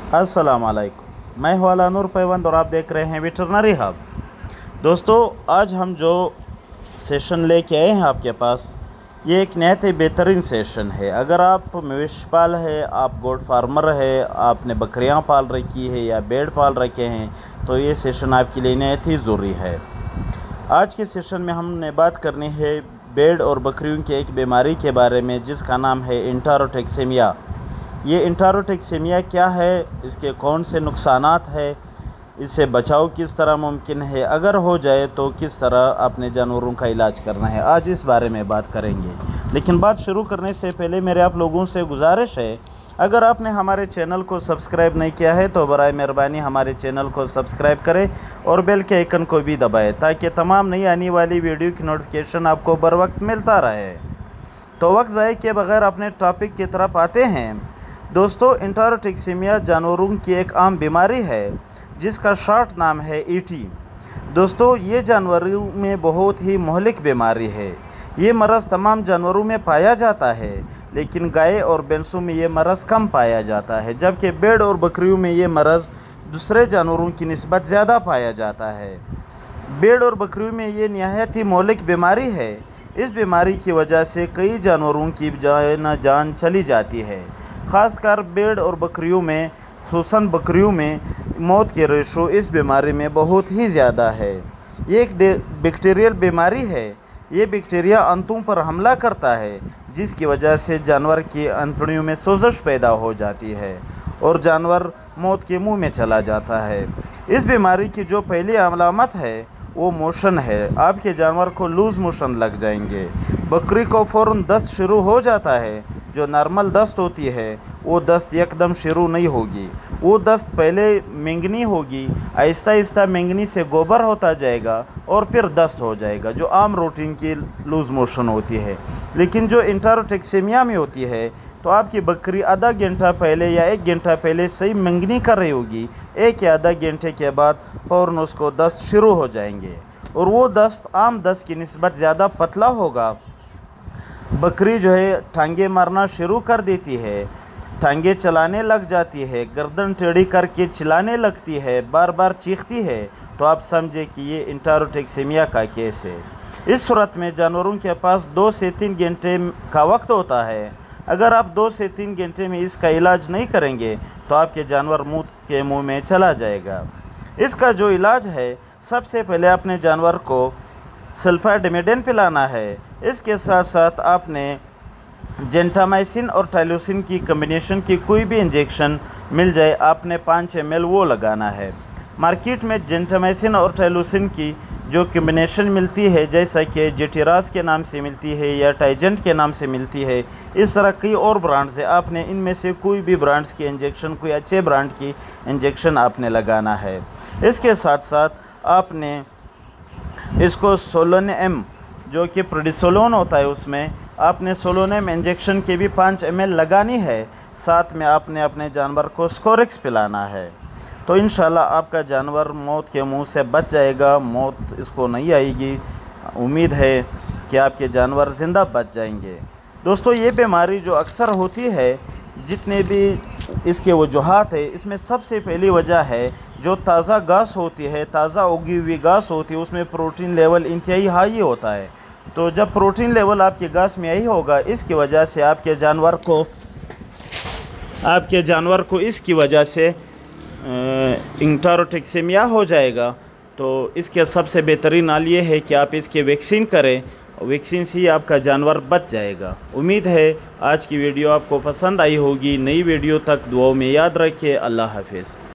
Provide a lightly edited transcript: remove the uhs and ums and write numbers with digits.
अस्सलाम वालेकुम, मैं हूं अला नूर पैवंद और आप देख रहे हैं वेटरनरी हब। दोस्तों, आज हम जो सेशन लेके आए हैं आपके पास, ये एक नहायत ही बेहतरीन सेशन है। अगर आप मवेशी पाल है, आप गोट फार्मर है, आपने बकरियां पाल रखी है या भेड़ पाल रखे हैं, तो ये सेशन आपके लिए नहायत ही ज़रूरी है। आज के सेशन में हमने बात करनी है भेड़ और बकरियों की एक बीमारी के बारे में, जिसका नाम है एंटेरोटॉक्सिमिया। ये एंटेरोटॉक्सिमिया क्या है, इसके कौन से नुकसानात है, इससे बचाव किस तरह मुमकिन है, अगर हो जाए तो किस तरह अपने जानवरों का इलाज करना है, आज इस बारे में बात करेंगे। लेकिन बात शुरू करने से पहले मेरे आप लोगों से गुजारिश है, अगर आपने हमारे चैनल को सब्सक्राइब नहीं किया है तो बराए मेहरबानी हमारे चैनल को सब्सक्राइब करें और बेल के आइकन को भी दबाएं, ताकि तमाम नई आने वाली वीडियो की नोटिफिकेशन आपको बर वक्त मिलता रहे। तो वक्त ज़ाय किए बगैर अपने टॉपिक की तरफ आते हैं। दोस्तों, एंटेरोटॉक्सिमिया जानवरों की एक आम बीमारी है, जिसका शॉर्ट नाम है ईटी। दोस्तों, ये जानवरों में बहुत ही मुहलिक बीमारी है। ये मरज़ तमाम जानवरों में पाया जाता है, लेकिन गाय और भैंसों में ये मरज़ कम पाया जाता है, जबकि भेड़ और बकरियों में ये मरज़ दूसरे जानवरों की निस्बत ज़्यादा पाया जाता है। भेड़ और बकरियों में ये नहायत ही मुहलिक बीमारी है। इस बीमारी की वजह से कई जानवरों की जान चली जाती है। ख़ासकर भेड़ और बकरियों में, खुसूसन बकरियों में मौत के रेशो इस बीमारी में बहुत ही ज़्यादा है। ये एक बैक्टीरियल बीमारी है। ये बैक्टीरिया अंतों पर हमला करता है, जिसकी वजह से जानवर की अंतड़ियों में सोजश पैदा हो जाती है और जानवर मौत के मुंह में चला जाता है। इस बीमारी की जो पहली अलामत है वो मोशन है। आपके जानवर को लूज़ मोशन लग जाएंगे। बकरी को फ़ौरन दस्त शुरू हो जाता है। जो नॉर्मल दस्त होती है वो दस्त एकदम शुरू नहीं होगी। वो दस्त पहले मेंगनी होगी, आहिस्ता आहिस्ता मेंगनी से गोबर होता जाएगा और फिर दस्त हो जाएगा, जो आम रूटीन की लूज़ मोशन होती है। लेकिन जो एंटेरोटॉक्सिमिया में होती है, तो आपकी बकरी आधा घंटा पहले या 1 घंटा पहले सही मेंगनी कर रही होगी, 1 या आधा घंटे के बाद फ़ौरन उसको दस्त शुरू हो जाएंगे और वो दस्त आम दस्त की निस्बत ज़्यादा पतला होगा। बकरी जो है टांगे मारना शुरू कर देती है, टांगे चलाने लग जाती है, गर्दन टेढ़ी करके चिल्लाने लगती है, बार बार चीखती है, तो आप समझे कि ये एंटेरोटॉक्सिमिया का केस है। इस सूरत में जानवरों के पास 2 से 3 घंटे का वक्त होता है। अगर आप 2 से 3 घंटे में इसका इलाज नहीं करेंगे तो आपके जानवर मौत के मुंह में चला जाएगा। इसका जो इलाज है, सबसे पहले अपने जानवर को सल्फाडाइमिडाइन पिलाना है। इसके साथ साथ आपने जेंटामाइसिन और टाइलोसिन की कम्बिनेशन की कोई भी इंजेक्शन मिल जाए, आपने 5 ml वो लगाना है। मार्केट में जेंटामाइसिन और टाइलोसिन की जो कम्बिनेशन मिलती है, जैसा कि जेटिरास के नाम से मिलती है या टाइजेंट के नाम से मिलती है, इस तरह कई और ब्रांड्स है। आपने इनमें से कोई भी ब्रांड्स की इंजेक्शन, कोई अच्छे ब्रांड की इंजेक्शन आपने लगाना है। इसके साथ साथ आपने इसको सोलोनियम, जो कि प्रेडिसोलोन होता है, उसमें आपने सोलोनियम इंजेक्शन की भी 5 ml लगानी है। साथ में आपने अपने जानवर को स्कोरिक्स पिलाना है। तो इंशाल्लाह आपका जानवर मौत के मुंह से बच जाएगा, मौत इसको नहीं आएगी। उम्मीद है कि आपके जानवर ज़िंदा बच जाएंगे। दोस्तों, ये बीमारी जो अक्सर होती है, जितने भी इसके वजूहात है, इसमें सबसे पहली वजह है जो ताज़ा घास होती है, ताज़ा उगी हुई घास होती है, उसमें प्रोटीन लेवल इंतहाई हाई होता है। तो जब प्रोटीन लेवल आपकी घास में यही होगा, इसकी वजह से आपके जानवर को इसकी वजह से एंटेरोटॉक्सिमिया हो जाएगा। तो इसके सबसे बेहतरीन हाल ये है कि आप इसके वैक्सीन करें, वैक्सीन से ही आपका जानवर बच जाएगा। उम्मीद है आज की वीडियो आपको पसंद आई होगी। नई वीडियो तक दुआओं में याद रखिए। अल्लाह हाफिज़।